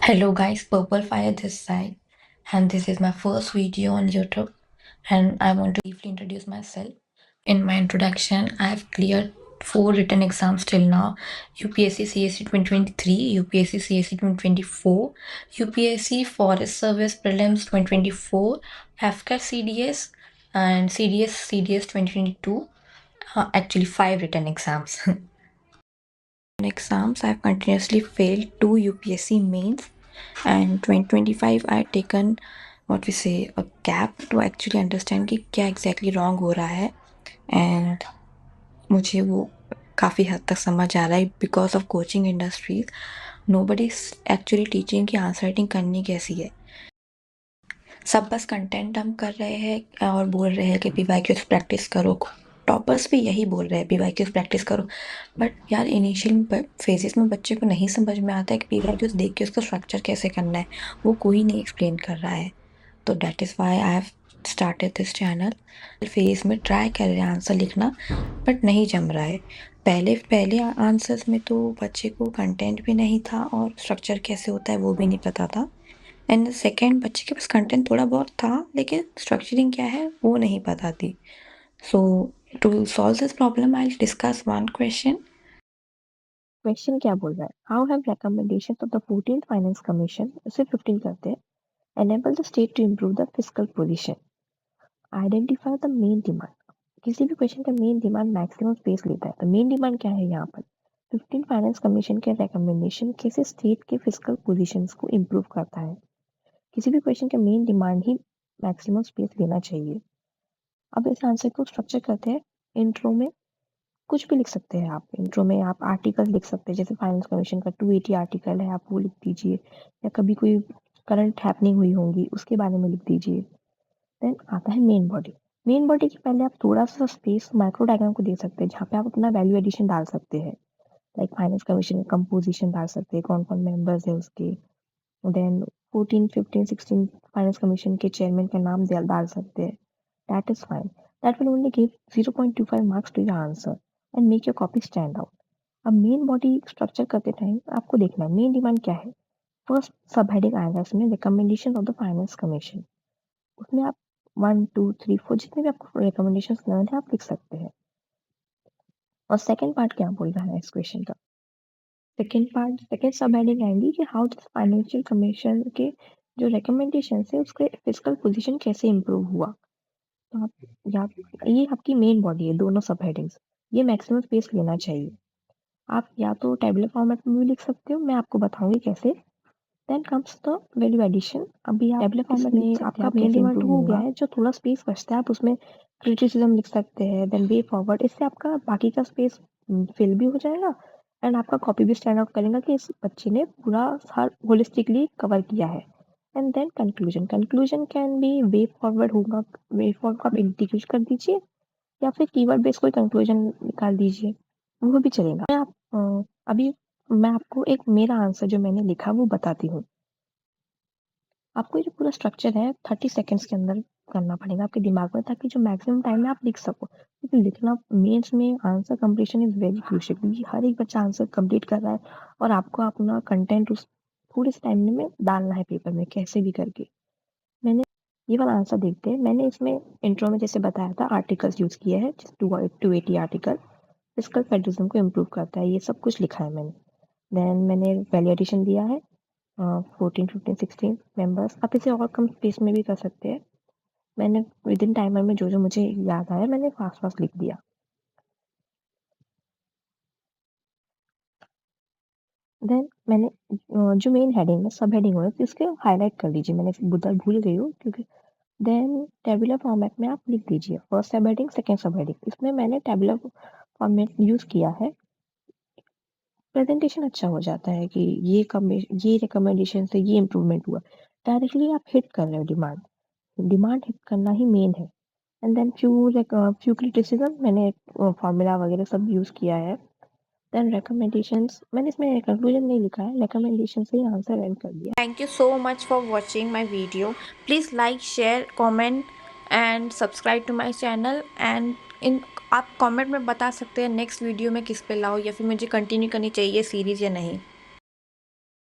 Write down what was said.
Hello guys, Purple Fire this side, and this is my first video on YouTube, and I want to briefly introduce myself. In my introduction, I have cleared 4 written exams till now: UPSC CSC 2023, UPSC CSC 2024, UPSC Forest Service Prelims 2024, FCAT CDS, and CDS 2022. Actually, 5 written exams. In exams, I have continuously failed 2 UPSC mains, and 2025 I had taken what we say a gap to actually understand कि क्या exactly wrong हो रहा है, and मुझे वो काफ़ी हद तक समझ आ रहा है because of coaching industries. Nobody is actually teaching कि आंसर राइटिंग करनी कैसी है. सब बस कंटेंट हम कर रहे हैं और बोल रहे हैं कि PYQs प्रैक्टिस करो. टॉपर्स भी यही बोल रहे हैं PYQs प्रैक्टिस करो, बट यार इनिशियल फेजेस में बच्चे को नहीं समझ में आता है कि PYQs देख के उसका स्ट्रक्चर कैसे करना है, वो कोई नहीं एक्सप्लेन कर रहा है. तो that is why I have started this channel. Phase में ट्राई कर रहे हैं आंसर लिखना, बट नहीं जम रहा है. पहले आंसर्स में तो बच्चे को कंटेंट भी नहीं था और स्ट्रक्चर कैसे होता है वो भी नहीं पता था. एंड सेकेंड, बच्चे के पास कंटेंट थोड़ा बहुत था लेकिन स्ट्रक्चरिंग क्या है वो नहीं पता थी. So to solve this problem I discuss one question. Question क्या बोल रहा है? How have recommendations of the 14th finance commission, उसे 15 करते हैं, enable the state to improve the fiscal position. Identify the main demand. किसी भी क्वेश्चन का मेन डिमांड मैक्सिमम स्पेस लेता है. तो मेन डिमांड क्या है यहाँ पर? 15 फाइनेंस कमीशन के रिकमेंडेशन कैसे स्टेट के फिस्कल पोजीशंस को इम्प्रूव करता है. किसी भी क्वेश्चन का मेन डिमांड ही मैक्सिमम स्पेस लेना चाहिए. अब इस आंसर को स्ट्रक्चर करते हैं. इंट्रो में कुछ भी लिख सकते हैं आप. इंट्रो में आप आर्टिकल लिख सकते हैं, जैसे फाइनेंस कमीशन का 280 आर्टिकल है, आप वो लिख दीजिए, या कभी कोई करंट हैपनिंग हुई होंगी उसके बारे में लिख दीजिए. देन आता है मेन बॉडी. मेन बॉडी के पहले आप थोड़ा सा स्पेस माइक्रो डायग्राम को दे सकते हैं, जहाँ पे आप अपना वैल्यू एडिशन डाल सकते हैं. लाइक फाइनेंस कमीशन का कंपोजिशन डाल सकते हैं, कौन कौन मेंबर्स है उसके. देन 14, 15, 16 फाइनेंस कमीशन के चेयरमैन का नाम डाल सकते हैं. That is fine. That will only give 0.25 marks to your answer and make your copy stand out. अब मेन बॉडी स्ट्रक्चर करते टाइम आपको देखना है मेन डिमांड क्या है. फर्स्ट सब हेडिंग आएगा इसमें, recommendation of the finance commission. उसमें आप 1, 2, 3, 4 जितने भी आपको रिकमेंडेशन लेना है आप लिख सकते हैं. और सेकेंड पार्ट क्या बोल रहा है इस क्वेश्चन का? सेकेंड सब हेडिंग आएंगी कि हाउ दिस फाइनेंशियल कमीशन के जो रिकमेंडेशन है उसके फिजिकल पोजीशन कैसे इम्प्रूव हुआ. तो आप या ये आपकी मेन बॉडी है, दोनों सब हेडिंग्स. ये मैक्सिमम स्पेस लेना चाहिए. आप या तो टेबुलर फॉर्मेट में भी लिख सकते हो, मैं आपको बताऊंगी कैसे. Then comes the value addition. अभी आप टेबुलर फॉर्मेट में आपका मेन डिमांड हो गया है, जो थोड़ा स्पेस बचता है आप उसमें क्रिटिसिज्म लिख सकते हैं. देन वे फॉरवर्ड, इससे आपका बाकी का स्पेस फिल भी हो जाएगा एंड आपका कॉपी भी स्टैंड आउट करेगा कि इस बच्चे ने पूरा हर होलिस्टिकली कवर किया है. And then conclusion can be way forward होगा. वे फॉरवर्ड को आप इंटीग्रेट कर दीजिए या फिर कीवर्ड बेस्ड कोई कंक्लूजन निकाल दीजिए, वो भी चलेगा. अभी मैं आपको एक मेरा आंसर जो मैंने लिखा वो बताती हूँ. आपको ये जो पूरा स्ट्रक्चर है 30 सेकेंड्स के अंदर करना पड़ेगा आपके दिमाग में, ताकि जो मैक्सिमम टाइम में आप लिख सको. क्योंकि लिखना मेंस में answer completion is very crucial, क्योंकि हर एक बच्चा आंसर कंप्लीट कर रहा है और आपको अपना कंटेंट उस थोड़े से टाइम में डालना है पेपर में कैसे भी करके. मैंने ये वाला आंसर देखते हैं. मैंने इसमें इंट्रो में जैसे बताया था आर्टिकल्स यूज़ किए हैं, 280 आर्टिकल फिजिकल फेडरलिज्म को इम्प्रूव करता है, ये सब कुछ लिखा है मैंने. देन मैंने वैल्यू एडिशन दिया है 14, 15, 16 मेंबर्स. आप इसे और कम स्पेस में भी कर सकते हैं. मैंने विद इन टाइमर में जो जो मुझे याद आया मैंने फास्ट फास्ट लिख दिया. देन मैंने जो मेन हेडिंग है सब हेडिंग हो तो इसके हाईलाइट कर लीजिए. मैंने बुधर भूल गई हूँ क्योंकि. देन टेबुलर फॉर्मेट में आप लिख दीजिए फर्स्ट सब हेडिंग सेकेंड सब हेडिंग. इसमें मैंने टेबुलर फॉर्मेट यूज़ किया है. प्रेजेंटेशन अच्छा हो जाता है कि ये रिकमेंडेशन से ये इम्प्रूवमेंट हुआ. डायरेक्टली आप हिट कर रहे हो डिमांड. डिमांड हिट करना ही मेन है. एंड देन फ्यू क्रिटिसिज्म मैंने फॉर्मूला वगैरह सब यूज़ किया है. देन रिकमेंडेशंस मैंने इसमें कंक्लूजन नहीं लिखा है, रिकमेंडेशन से ही आंसर एंड कर दिया. Thank you so much for watching my video. Please like, share, comment and subscribe to my channel. And इन आप कमेंट में बता सकते हैं नेक्स्ट वीडियो में किस पे लाओ या फिर मुझे कंटिन्यू करनी चाहिए सीरीज़ या नहीं.